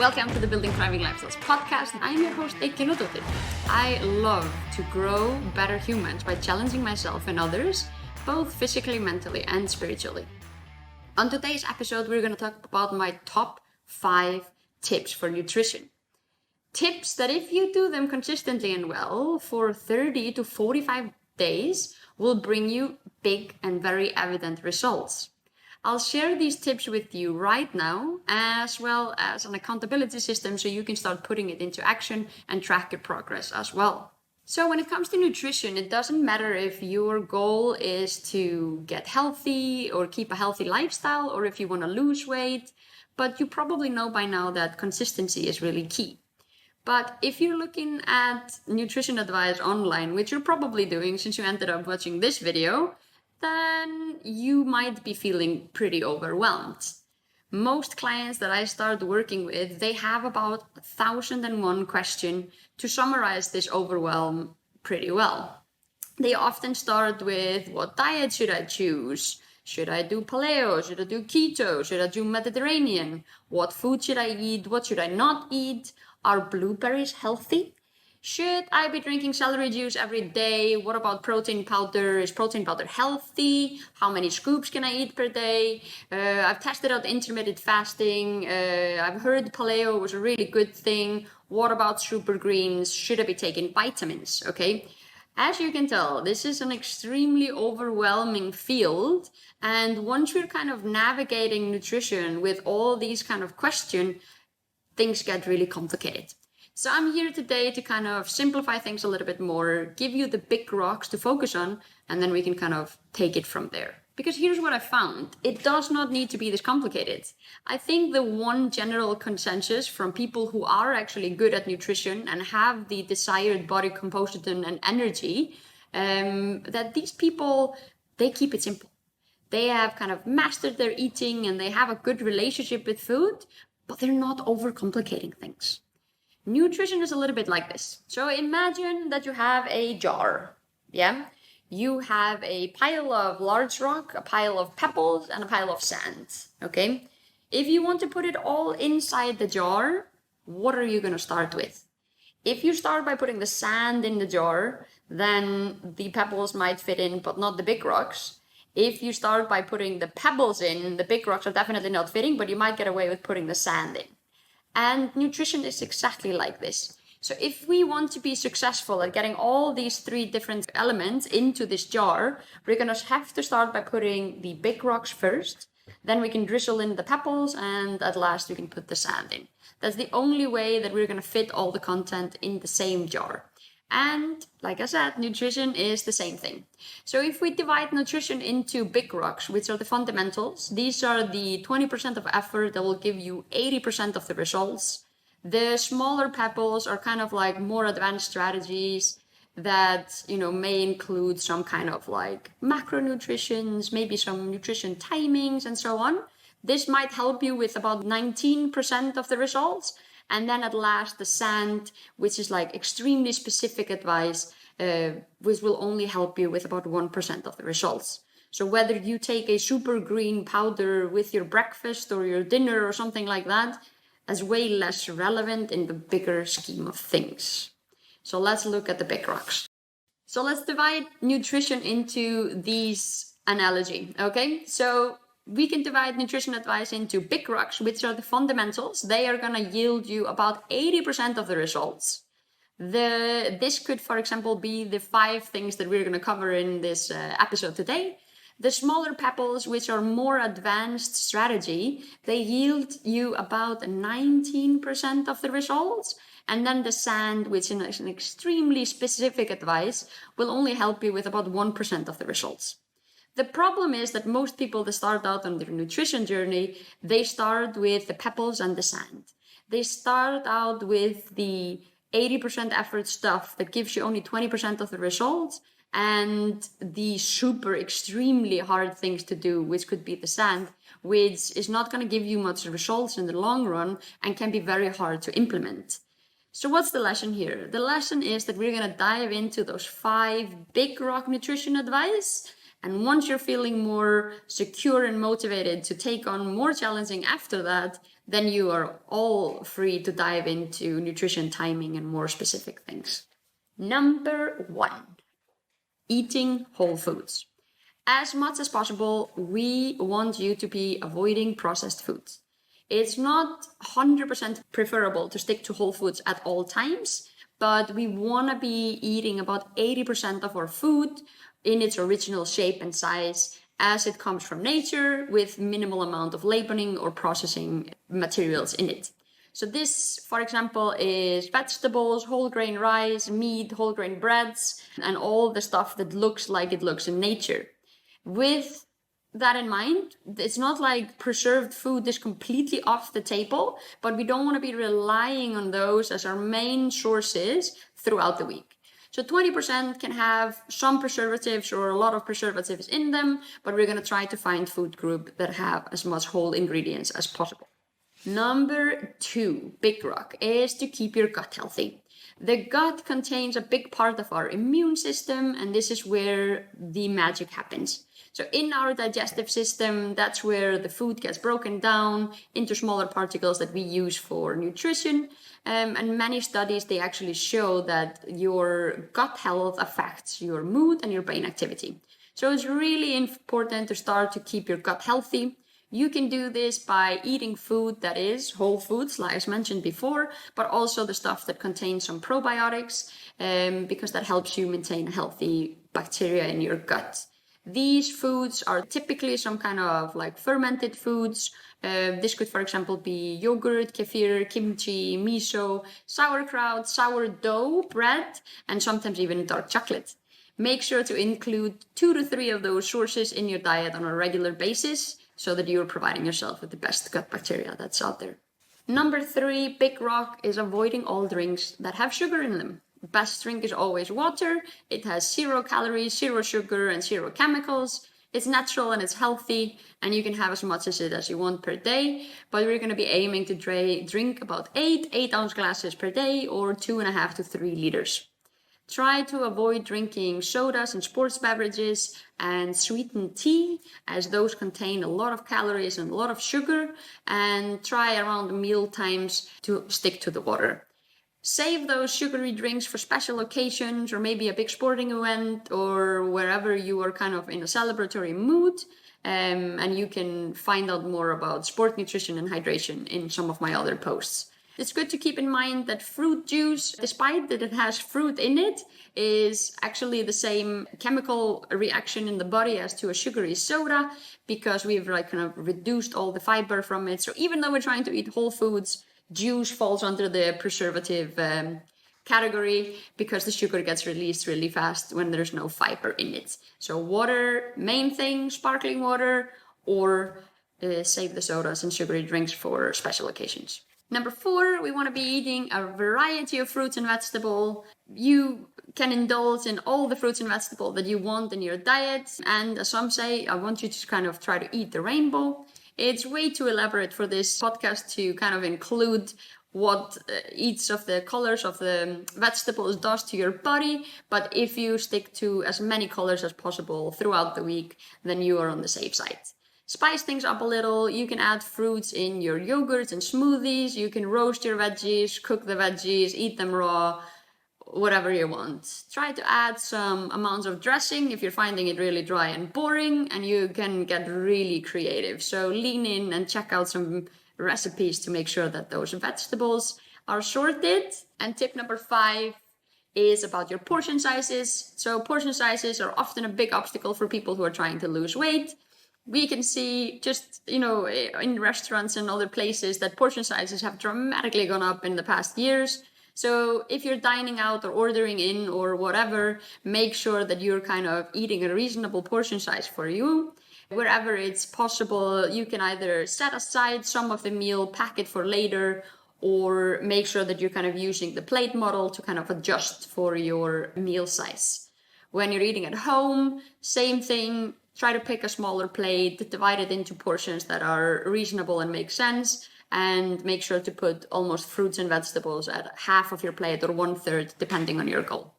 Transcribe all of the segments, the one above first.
Welcome to the Building Thriving Lifestyles podcast. I'm your host, Eike Lodóttir. I love to grow better humans by challenging myself and others, both physically, mentally, and spiritually. On today's episode, we're going to talk about my top 5 tips for nutrition. Tips that if you do them consistently and well for 30 to 45 days will bring you big and very evident results. I'll share these tips with you right now, as well as an accountability system so you can start putting it into action and track your progress as well. So when it comes to nutrition, it doesn't matter if your goal is to get healthy or keep a healthy lifestyle, or if you want to lose weight, but you probably know by now that consistency is really key. But if you're looking at nutrition advice online, which you're probably doing since you ended up watching this video, then you might be feeling pretty overwhelmed. Most clients that I start working with, they have about 1,001 questions to summarize this overwhelm pretty well. They often start with, what diet should I choose? Should I do paleo? Should I do keto? Should I do Mediterranean? What food should I eat? What should I not eat? Are blueberries healthy? Should I be drinking celery juice every day? What about protein powder? Is protein powder healthy? How many scoops can I eat per day? I've tested out intermittent fasting. I've heard paleo was a really good thing. What about super greens? Should I be taking vitamins? Okay. As you can tell, this is an extremely overwhelming field. And once you're kind of navigating nutrition with all these kind of questions, things get really complicated. So I'm here today to kind of simplify things a little bit more, give you the big rocks to focus on, and then we can kind of take it from there. Because here's what I found. It does not need to be this complicated. I think the one general consensus from people who are actually good at nutrition and have the desired body composition and energy, that these people, they keep it simple. They have kind of mastered their eating and they have a good relationship with food, but they're not overcomplicating things. Nutrition is a little bit like this. So imagine that you have a jar, yeah? You have a pile of large rock, a pile of pebbles, and a pile of sand, okay? If you want to put it all inside the jar, what are you going to start with? If you start by putting the sand in the jar, then the pebbles might fit in, but not the big rocks. If you start by putting the pebbles in, the big rocks are definitely not fitting, but you might get away with putting the sand in. And nutrition is exactly like this. So if we want to be successful at getting all these 3 different elements into this jar, we're going to have to start by putting the big rocks first. Then we can drizzle in the pebbles, and at last we can put the sand in. That's the only way that we're going to fit all the content in the same jar. And like I said, nutrition is the same thing. So if we divide nutrition into big rocks, which are the fundamentals, these are the 20% of effort that will give you 80% of the results. The smaller pebbles are kind of like more advanced strategies that, may include some kind of like macronutritions, maybe some nutrition timings and so on. This might help you with about 19% of the results. And then at last, the sand, which is like extremely specific advice, which will only help you with about 1% of the results. So whether you take a super green powder with your breakfast or your dinner or something like that, is way less relevant in the bigger scheme of things. So let's look at the big rocks. So let's divide nutrition into these analogy, okay? So we can divide nutrition advice into big rocks, which are the fundamentals. They are going to yield you about 80% of the results. This could, for example, be the 5 things that we're going to cover in this episode today. The smaller pebbles, which are more advanced strategy, they yield you about 19% of the results. And then the sand, which is an extremely specific advice, will only help you with about 1% of the results. The problem is that most people that start out on their nutrition journey, they start with the pebbles and the sand. They start out with the 80% effort stuff that gives you only 20% of the results, and the super extremely hard things to do, which could be the sand, which is not going to give you much results in the long run and can be very hard to implement. So what's the lesson here? The lesson is that we're going to dive into those 5 big rock nutrition advice. And once you're feeling more secure and motivated to take on more challenging after that, then you are all free to dive into nutrition timing and more specific things. Number 1, eating whole foods. As much as possible, we want you to be avoiding processed foods. It's not 100% preferable to stick to whole foods at all times, but we want to be eating about 80% of our food in its original shape and size as it comes from nature with minimal amount of labeling or processing materials in it. So this, for example, is vegetables, whole grain rice, meat, whole grain breads, and all the stuff that looks like it looks in nature. With that in mind, it's not like preserved food is completely off the table, but we don't want to be relying on those as our main sources throughout the week. So 20% can have some preservatives or a lot of preservatives in them, but we're going to try to find food group that have as much whole ingredients as possible. Number 2, big rock, is to keep your gut healthy. The gut contains a big part of our immune system, and this is where the magic happens. So in our digestive system, that's where the food gets broken down into smaller particles that we use for nutrition. And many studies, they actually show that your gut health affects your mood and your brain activity. So it's really important to start to keep your gut healthy. You can do this by eating food that is whole foods, like I mentioned before, but also the stuff that contains some probiotics, because that helps you maintain healthy bacteria in your gut. These foods are typically some kind of like fermented foods. This could, for example, be yogurt, kefir, kimchi, miso, sauerkraut, sourdough, bread, and sometimes even dark chocolate. Make sure to include 2 to 3 of those sources in your diet on a regular basis so that you're providing yourself with the best gut bacteria that's out there. Number 3, big rock, is avoiding all drinks that have sugar in them. Best drink is always water. It has 0 calories, 0 sugar, and 0 chemicals. It's natural and it's healthy, and you can have as much as it as you want per day, but we're going to be aiming to drink about 8-ounce glasses per day, or 2.5 to 3 liters. Try to avoid drinking sodas and sports beverages and sweetened tea, as those contain a lot of calories and a lot of sugar, and try around the meal times to stick to the water. Save those sugary drinks for special occasions or maybe a big sporting event or wherever you are kind of in a celebratory mood. And you can find out more about sport nutrition and hydration in some of my other posts. It's good to keep in mind that fruit juice, despite that it has fruit in it, is actually the same chemical reaction in the body as to a sugary soda, because we've like kind of reduced all the fiber from it. So even though we're trying to eat whole foods, juice falls under the preservative category because the sugar gets released really fast when there's no fiber in it. So water, main thing, sparkling water, or save the sodas and sugary drinks for special occasions. Number 4, we want to be eating a variety of fruits and vegetables. You can indulge in all the fruits and vegetables that you want in your diet. And as some say, I want you to kind of try to eat the rainbow. It's way too elaborate for this podcast to kind of include what each of the colors of the vegetables does to your body. But if you stick to as many colors as possible throughout the week, then you are on the safe side. Spice things up a little. You can add fruits in your yogurts and smoothies. You can roast your veggies, cook the veggies, eat them raw, whatever you want. Try to add some amounts of dressing if you're finding it really dry and boring, and you can get really creative. So lean in and check out some recipes to make sure that those vegetables are sorted. And tip number 5 is about your portion sizes. So portion sizes are often a big obstacle for people who are trying to lose weight. We can see just, in restaurants and other places that portion sizes have dramatically gone up in the past years. So if you're dining out or ordering in or whatever, make sure that you're kind of eating a reasonable portion size for you. Wherever it's possible, you can either set aside some of the meal, pack it for later, or make sure that you're kind of using the plate model to kind of adjust for your meal size. When you're eating at home, same thing. Try to pick a smaller plate, divide it into portions that are reasonable and make sense, and make sure to put almost fruits and vegetables at half of your plate or 1/3, depending on your goal.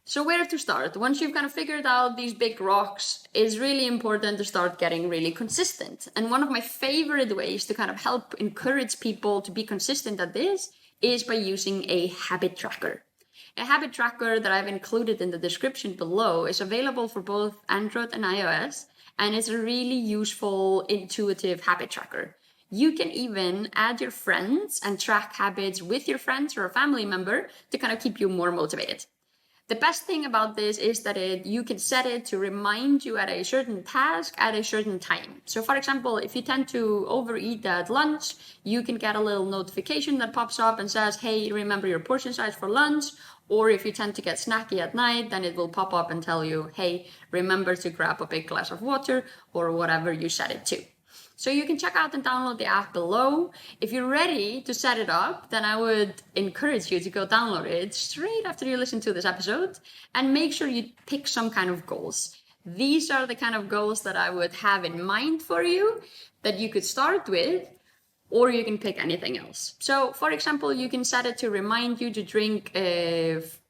So where to start? Once you've kind of figured out these big rocks, it's really important to start getting really consistent. And one of my favorite ways to kind of help encourage people to be consistent at this is by using a habit tracker. A habit tracker that I've included in the description below is available for both Android and iOS, and it's a really useful, intuitive habit tracker. You can even add your friends and track habits with your friends or a family member to kind of keep you more motivated. The best thing about this is that you can set it to remind you at a certain task at a certain time. So for example, if you tend to overeat at lunch, you can get a little notification that pops up and says, hey, remember your portion size for lunch. Or if you tend to get snacky at night, then it will pop up and tell you, hey, remember to grab a big glass of water or whatever you set it to. So you can check out and download the app below. If you're ready to set it up, then I would encourage you to go download it straight after you listen to this episode and make sure you pick some kind of goals. These are the kind of goals that I would have in mind for you that you could start with, or you can pick anything else. So for example, you can set it to remind you to drink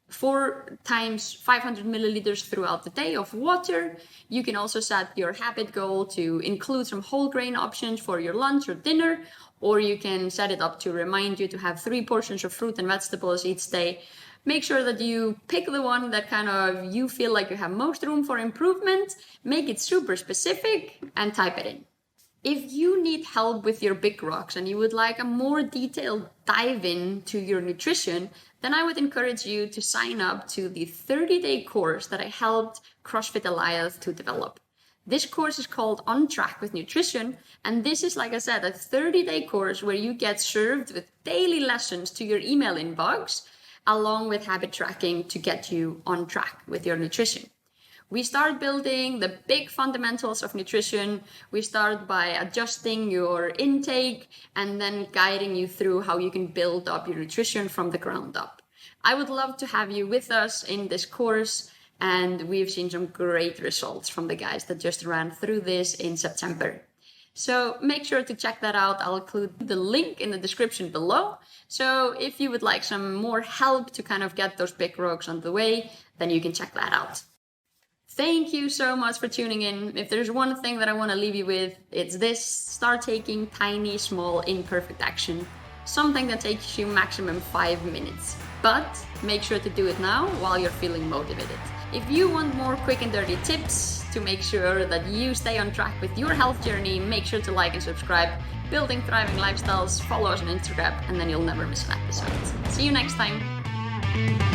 4 times 500 milliliters throughout the day of water. You can also set your habit goal to include some whole grain options for your lunch or dinner, or you can set it up to remind you to have 3 portions of fruit and vegetables each day. Make sure that you pick the one that kind of you feel like you have most room for improvement, make it super specific, and type it in. If you need help with your big rocks and you would like a more detailed dive into your nutrition, then I would encourage you to sign up to the 30-day course that I helped CrossFit Alliance to develop. This course is called On Track with Nutrition, and this is, like I said, a 30-day course where you get served with daily lessons to your email inbox, along with habit tracking to get you on track with your nutrition. We start building the big fundamentals of nutrition. We start by adjusting your intake and then guiding you through how you can build up your nutrition from the ground up. I would love to have you with us in this course, and we've seen some great results from the guys that just ran through this in September. So make sure to check that out. I'll include the link in the description below. So if you would like some more help to kind of get those big rocks on the way, then you can check that out. Thank you so much for tuning in. If there's one thing that I want to leave you with, it's this: start taking tiny, small, imperfect action. Something that takes you maximum 5 minutes. But make sure to do it now while you're feeling motivated. If you want more quick and dirty tips to make sure that you stay on track with your health journey, make sure to like and subscribe. Building Thriving Lifestyles, follow us on Instagram, and then you'll never miss an episode. See you next time.